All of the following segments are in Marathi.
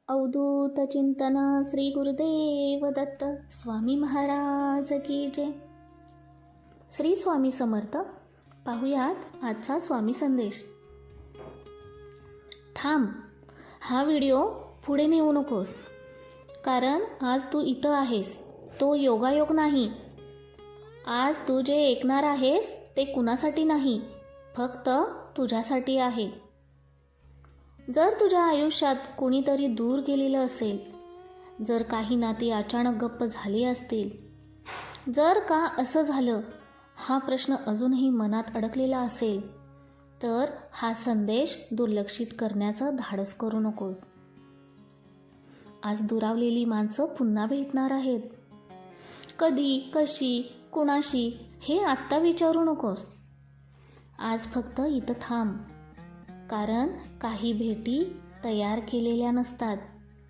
अवधूत चिंतन श्री गुरुदेव दत्त स्वामी महाराज की जय. श्री स्वामी समर्थ. पाहुयात आजचा स्वामी संदेश. थांब, हा व्हिडिओ पुढे नेऊ नकोस, कारण आज तू इथं आहेस तो योगायोग नाही. आज तू जे ऐकणार आहेस ते कुणासाठी नाही, फक्त तुझ्यासाठी आहे. जर तुझ्या आयुष्यात कोणीतरी दूर गेलेलं असेल, जर काही नाती अचानक गप्प झाली असतील, जर का असं झालं हा प्रश्न अजूनही मनात अडकलेला असेल, तर हा संदेश दुर्लक्षित करण्याचं धाडस करू नकोस. आज दुरावलेली माणसं पुन्हा भेटणार आहेत. कधी, कशी, कुणाशी हे आत्ता विचारू नकोस. आज फक्त इथं थांब, कारण काही भेटी तयार केलेल्या नसतात,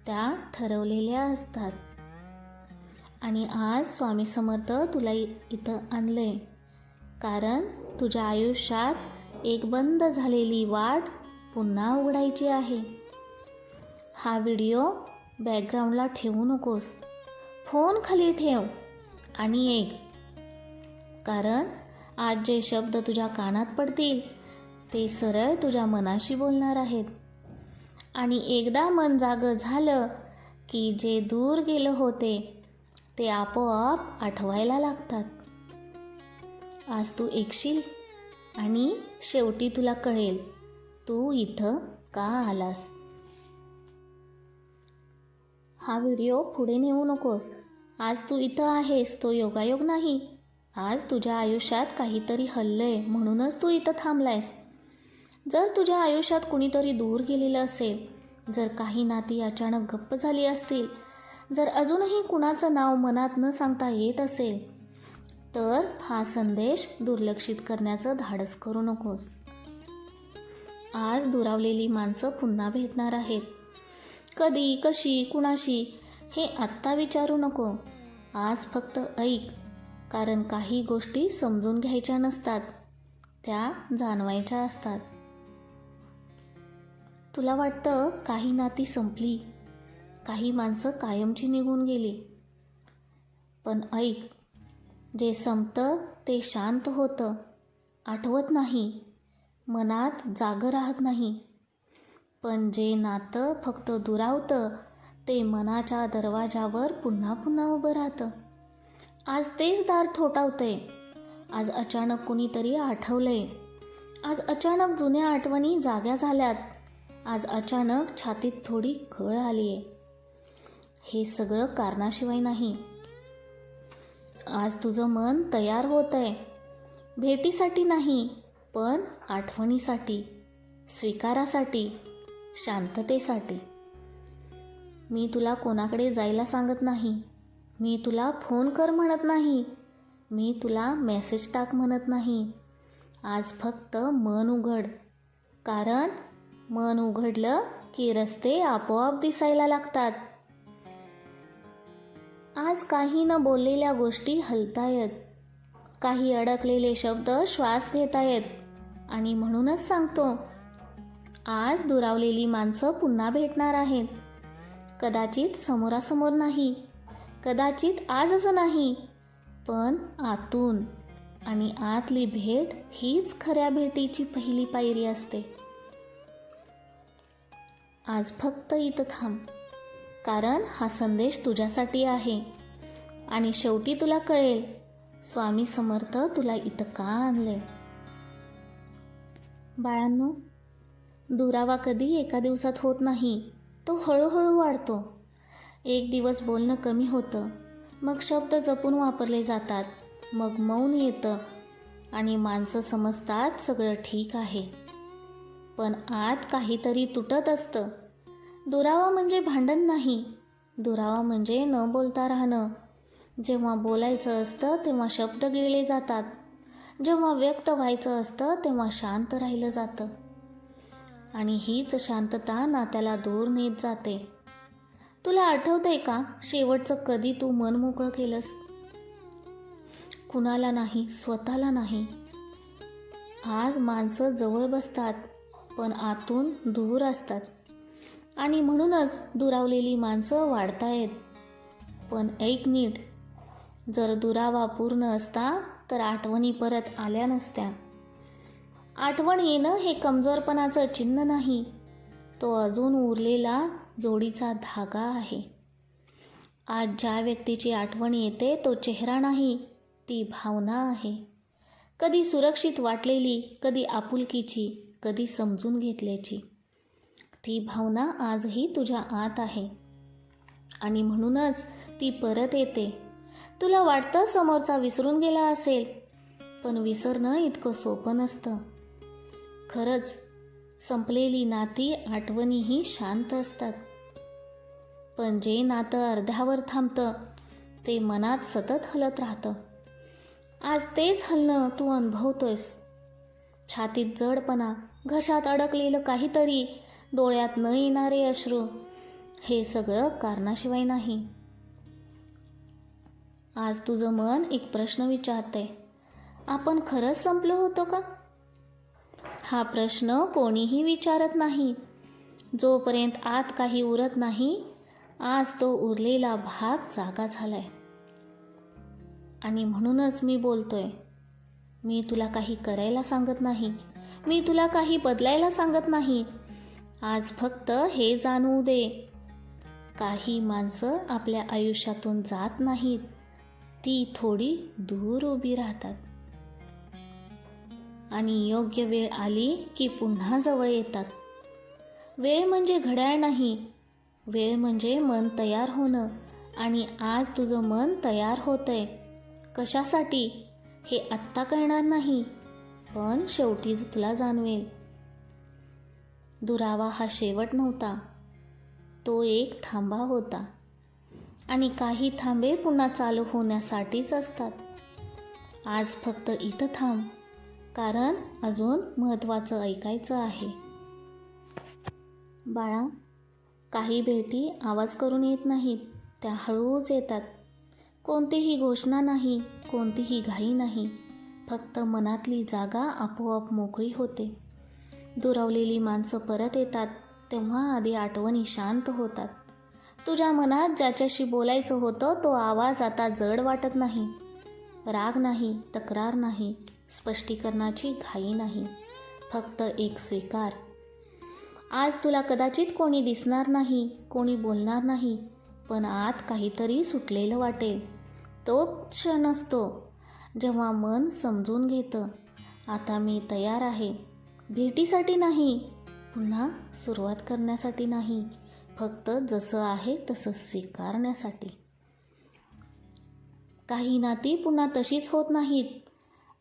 त्या ठरवलेल्या असतात. आणि आज स्वामी समर्थ तुला इथं आणलंय, कारण तुझ्या आयुष्यात एक बंद झालेली वाट पुन्हा उघडायची आहे. हा व्हिडिओ बॅकग्राऊंडला ठेवू नकोस, फोन खाली ठेव आणि ऐक, कारण आज जे शब्द तुझ्या कानात पडतील ते सरळ तुझ्या मनाशी बोलणार आहेत. आणि एकदा मन जागं झालं की जे दूर गेलं होते ते आपोआप आठवायला लागतात. आज तू ऐकशील आणि शेवटी तुला कळेल तू इथं का आलास. हा व्हिडिओ पुढे नेऊ नकोस. आज तू इथं आहेस तो योगायोग नाही. आज तुझ्या आयुष्यात काहीतरी हललंय म्हणूनच तू इथं थांबलायस. जर तुझ्या आयुष्यात कुणीतरी दूर गेलेलं असेल, जर काही नाती अचानक गप्प झाली असतील, जर अजूनही कुणाचं नाव मनात न सांगता येत असेल, तर हा संदेश दुर्लक्षित करण्याचं धाडस करू नकोस. आज दुरावलेली माणसं पुन्हा भेटणार आहेत. कधी, कशी, कुणाशी हे आत्ता विचारू नको. आज फक्त ऐक, कारण काही गोष्टी समजून घ्यायच्या नसतात, त्या जाणवायच्या असतात. तुला वाटतं काही नाती संपली, काही माणसं कायमची निघून गेली. पण ऐक, जे संपतं ते शांत होतं, आठवत नाही, मनात जागं राहत नाही. पण जे नातं फक्त दुरावतं ते मनाच्या दरवाजावर पुन्हा पुन्हा उभं राहतं. आज तेच दार ठोठावतंय. आज अचानक कुणीतरी आठवलंय. आज अचानक जुन्या आठवणी जाग्या झाल्यात. आज अचानक छातीत थोडी खळ आली आहे. हे सगळं कारणाशिवाय नाही. आज तुझं मन तयार होत आहे, भेटीसाठी नाही, पण आठवणीसाठी, स्वीकारासाठी, शांततेसाठी. मी तुला कोणाकडे जायला सांगत नाही. मी तुला फोन कर म्हणत नाही. मी तुला मेसेज टाक म्हणत नाही. आज फक्त मन उघड, कारण मन उघडलं की रस्ते आपोआप दिसायला लागतात. आज काही न बोललेल्या गोष्टी हलतायत, काही अडकलेले शब्द श्वास घेतायत. आणि म्हणूनच सांगतो, आज दुरावलेली माणसं पुन्हा भेटणार आहेत. कदाचित समोरासमोर नाही, कदाचित आजच नाही, पण आतून. आणि आतली भेट हीच खऱ्या भेटीची पहिली पायरी असते. आज फक्त इथं थांब, कारण हा संदेश तुझ्यासाठी आहे. आणि शेवटी तुला कळेल स्वामी समर्थ तुला इथं का आणले. बाळांनो, दुरावा कधी एका दिवसात होत नाही, तो हळूहळू वाढतो. एक दिवस बोलणं कमी होतं, मग शब्द जपून वापरले जातात, मग मौन येतं आणि माणसं समजतात सगळं ठीक आहे. पण आत काहीतरी तुटत असतं. दुरावा म्हणजे भांडण नाही, दुरावा म्हणजे न बोलता राहणं. जेव्हा बोलायचं असतं तेव्हा शब्द गिळले जातात, जेव्हा व्यक्त व्हायचं असतं तेव्हा शांत राहिलं जातं. आणि हीच शांतता नात्याला दूर नेत जाते. तुला आठवतंय का शेवटचं कधी तू मन मोकळं केलंस? कुणाला नाही, स्वतःला नाही. आज माणसं जवळ बसतात, पण आतून दूर असतात. आणि म्हणूनच दुरावलेली माणसं वाढतायत. पण ऐक नीट, जर दुरावा पूर्ण असता तर आठवणी परत आल्या नसत्या. आठवण येणं हे कमजोरपणाचं चिन्ह नाही, तो अजून उरलेला जोडीचा धागा आहे. आज ज्या व्यक्तीची आठवण येते तो चेहरा नाही, ती भावना आहे. कधी सुरक्षित वाटलेली, कधी आपुलकीची, कधी समजून घेतल्याची. ती भावना आजही तुझ्या आत आहे आणि म्हणूनच ती परत येते. तुला वाटतं समोरचा विसरून गेला असेल, पण विसरणं इतकं सोपं नसतं. खरंच संपलेली नाती आठवणीही शांत असतात, पण जे नातं अर्ध्यावर थांबतं ते मनात सतत हलत राहतं. आज तेच हलणं तू अनुभवतोयस. छातीत जडपणा, घशात अडकलेलं काहीतरी, डोळ्यात न येणारे अश्रू, हे सगळं कारणाशिवाय नाही. आज तुझं मन एक प्रश्न विचारतंय, आपण खरंच संपलो होतो का? हा प्रश्न कोणीही विचारत नाही जोपर्यंत आत काही उरत नाही. आज तो उरलेला भाग जागा झालाय आणि म्हणूनच मी बोलतोय. मी तुला काही करायला सांगत नाही, मी तुला काही बदलायला सांगत नाही. आज फक्त हे जाणवू दे, काही माणसं आपल्या आयुष्यातून जात नाहीत, ती थोडी दूर उभी राहतात आणि योग्य वेळ आली की पुन्हा जवळ येतात. वेळ म्हणजे घड्याळ नाही, वेळ म्हणजे मन तयार होणं. आणि आज तुझं मन तयार होतंय. कशासाठी हे आत्ता कळणार नाही, पण शेवटी तुला जाणवेल. दुरावा हा शेवट नव्हता, तो एक थांबा होता. आणि काही थांबे पुन्हा चालू होण्यासाठीच असतात. आज फक्त इथं थांब, कारण अजून महत्त्वाचं ऐकायचं आहे. बाळा, काही भेटी आवाज करून येत नाहीत, त्या हळूच येतात. कोणतीही घोषणा नाही, कोणतीही घाई नाही, फक्त मनातली जागा आपोआप मोकळी होते. दुरावलेली माणसं परत येतात तेव्हा आधी आठवणी शांत होतात. तुझ्या मनात ज्याच्याशी बोलायचं होतं तो आवाज आता जड वाटत नाही. राग नाही, तक्रार नाही, स्पष्टीकरणाची घाई नाही, फक्त एक स्वीकार. आज तुला कदाचित कोणी दिसणार नाही, कोणी बोलणार नाही, पण आत काहीतरी सुटलेलं वाटेल. तो क्षण असतो जेव्हा मन समजून घेतं, आता मी तयार आहे. भेटीसाठी नाही, पुन्हा सुरुवात करण्यासाठी नाही, फक्त जसं आहे तसं स्वीकारण्यासाठी. काही नाती पुन्हा तशीच होत नाहीत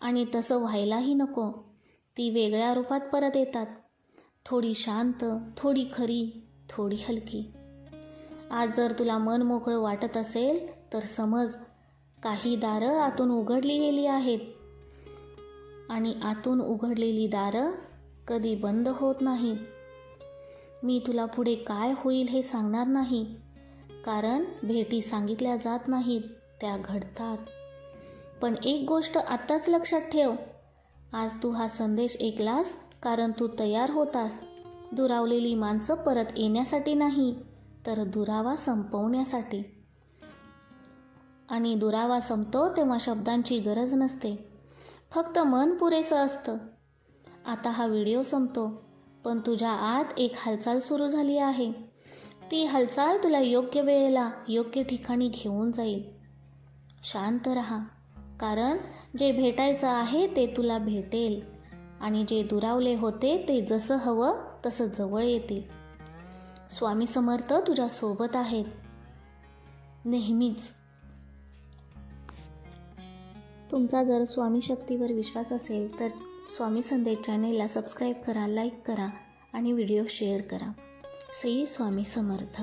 आणि तसं व्हायलाही नको. ती वेगळ्या रूपात परत येतात, थोडी शांत, थोडी खरी, थोडी हलकी. आज जर तुला मन मोकळं वाटत असेल तर समज काही दारं आतून उघडली गेली आहेत आणि आतून उघडलेली दारं कधी बंद होत नाहीत. मी तुला पुढे काय होईल हे सांगणार नाही, कारण भेटी सांगितल्या जात नाहीत, त्या घडतात. पण एक गोष्ट आत्ताच लक्षात ठेव, आज तू हा संदेश ऐकलास कारण तू तयार होतास. दुरावलेली माणसं परत येण्यासाठी नाही, तर दुरावा संपवण्यासाठी. आणि दुरावा संपतो तेव्हा शब्दांची गरज नसते, फक्त मन पुरेसं असतं. आता हा व्हिडिओ संपतो, पण तुझ्या आत एक हालचाल सुरू झाली आहे. ती हालचाल तुला योग्य वेळेला योग्य ठिकाणी घेऊन जाईल. शांत रहा, कारण जे भेटायचं आहे ते तुला भेटेल आणि जे दुरावले होते ते जसं हवं तसं जवळ येतील. स्वामी समर्थ तुझ्या सोबत आहेत नेहमीच. तुमचा जर स्वामी शक्तीवर विश्वास असेल तर स्वामी संदेश चॅनेलला सबस्क्राईब करा, लाईक करा आणि व्हिडिओ शेअर करा. श्री स्वामी समर्थ.